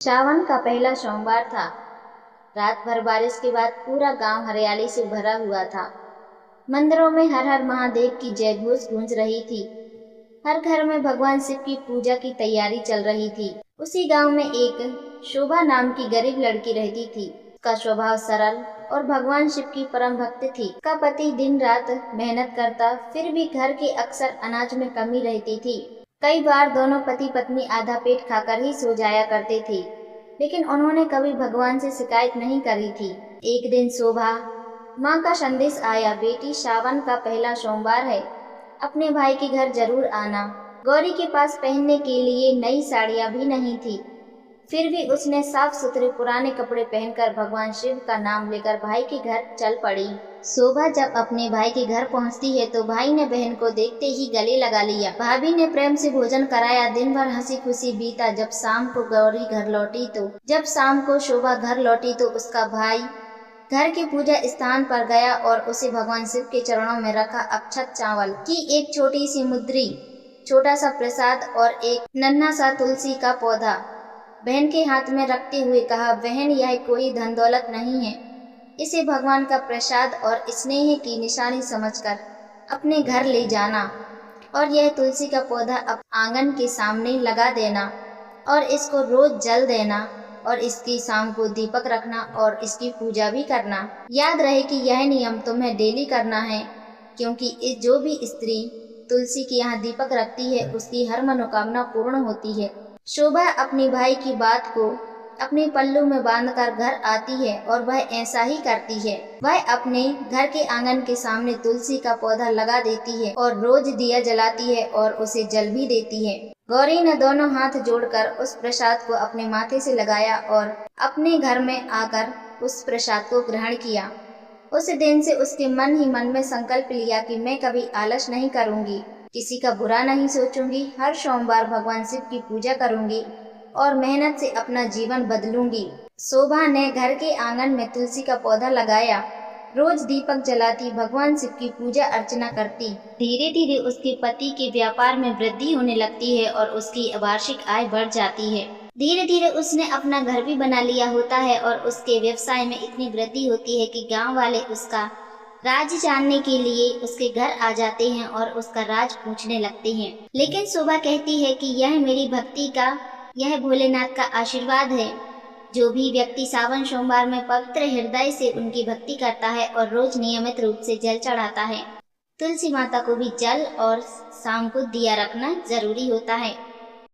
सावन का पहला सोमवार था। रात भर बारिश के बाद पूरा गांव हरियाली से भरा हुआ था। मंदिरों में हर हर महादेव की जयघोष गूंज रही थी। हर घर में भगवान शिव की पूजा की तैयारी चल रही थी। उसी गांव में एक शोभा नाम की गरीब लड़की रहती थी। उसका स्वभाव सरल और भगवान शिव की परम भक्त थी। उसका पति दिन रात मेहनत करता, फिर भी घर के अक्सर अनाज में कमी रहती थी। कई बार दोनों पति पत्नी आधा पेट खाकर ही सो जाया करते थे, लेकिन उन्होंने कभी भगवान से शिकायत नहीं करी थी। एक दिन शोभा माँ का संदेश आया, बेटी सावन का पहला सोमवार है, अपने भाई के घर जरूर आना। गौरी के पास पहनने के लिए नई साड़ियाँ भी नहीं थी, फिर भी उसने साफ सुथरे पुराने कपड़े पहनकर भगवान शिव का नाम लेकर भाई के घर चल पड़ी। शोभा जब अपने भाई के घर पहुंचती है तो भाई ने बहन को देखते ही गले लगा लिया। भाभी ने प्रेम से भोजन कराया। दिन भर हंसी खुशी बीता। जब शाम को शोभा घर लौटी तो उसका भाई घर के पूजा स्थान पर गया और उसे भगवान शिव के चरणों में रखा अक्षत चावल की एक छोटी सी मुद्री, छोटा सा प्रसाद और एक नन्हा सा तुलसी का पौधा बहन के हाथ में रखते हुए कहा, बहन यह कोई धन दौलत नहीं है, इसे भगवान का प्रसाद और स्नेह की निशानी समझकर अपने घर ले जाना और यह तुलसी का पौधा अब आंगन के सामने लगा देना और इसको रोज जल देना और इसकी शाम को दीपक रखना और इसकी पूजा भी करना। याद रहे कि यह नियम तुम्हें डेली करना है, क्योंकि जो भी स्त्री तुलसी के यहाँ दीपक रखती है उसकी हर मनोकामना पूर्ण होती है। शोभा अपने भाई की बात को अपने पल्लू में बांधकर घर आती है और वह ऐसा ही करती है। वह अपने घर के आंगन के सामने तुलसी का पौधा लगा देती है और रोज दिया जलाती है और उसे जल भी देती है। गौरी ने दोनों हाथ जोड़कर उस प्रसाद को अपने माथे से लगाया और अपने घर में आकर उस प्रसाद को ग्रहण किया। उस दिन से उसके मन ही मन में संकल्प लिया कि मैं कभी आलस नहीं करूंगी, किसी का बुरा नहीं सोचूंगी, हर सोमवार भगवान शिव की पूजा करूंगी और मेहनत से अपना जीवन बदलूंगी। शोभा ने घर के आंगन में तुलसी का पौधा लगाया, रोज दीपक जलाती, भगवान शिव की पूजा अर्चना करती। धीरे धीरे उसके पति के व्यापार में वृद्धि होने लगती है और उसकी वार्षिक आय बढ़ जाती है। धीरे धीरे उसने अपना घर भी बना लिया होता है और उसके व्यवसाय में इतनी वृद्धि होती है कि गांव वाले उसका राज जानने के लिए उसके घर आ जाते हैं और उसका राज पूछने लगते हैं। लेकिन शोभा कहती है कि यह मेरी भक्ति का, यह भोलेनाथ का आशीर्वाद है। जो भी व्यक्ति सावन सोमवार में पवित्र हृदय से उनकी भक्ति करता है और रोज नियमित रूप से जल चढ़ाता है, तुलसी माता को भी जल और शाम को दिया रखना जरूरी होता है।